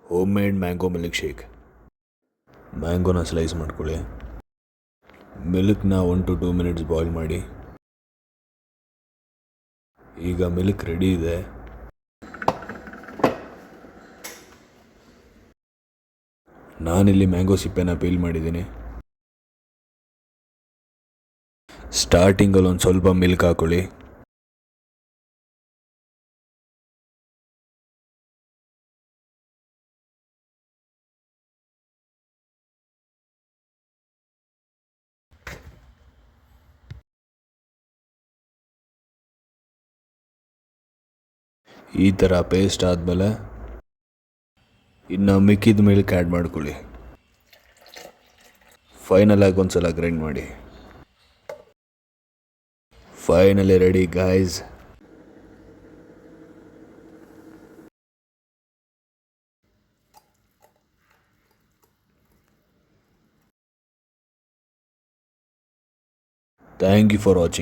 Home made mango milk shake. ಮ್ಯಾಂಗೋನ slice ಮಾಡ್ಕೊಳ್ಳಿ. ಮಿಲ್ಕ್ನ 1 to 2 minutes ಬಾಯ್ಲ್ ಮಾಡಿ. ಈಗ ಮಿಲ್ಕ್ ರೆಡಿ ಇದೆ. ನಾನಿಲ್ಲಿ ಮ್ಯಾಂಗೋ ಸಿಪ್ಪೆನ ಪೀಲ್ ಮಾಡಿದ್ದೀನಿ. ಸ್ಟಾರ್ಟಿಂಗಲ್ಲಿ ಒಂದು ಸ್ವಲ್ಪ ಮಿಲ್ಕ್ ಹಾಕೊಳ್ಳಿ. ಈ ಥರ ಪೇಸ್ಟ್ ಆದಮೇಲೆ ಇನ್ನು ಮಿಕ್ಕಿದ ಮಿಲ್ಕ್ ಆ್ಯಡ್ ಮಾಡ್ಕೊಳ್ಳಿ. ಫೈನಲಾಗಿ ಒಂದು ಸಲ ಗ್ರೈಂಡ್ ಮಾಡಿ. Finally ready guys. Thank you for watching.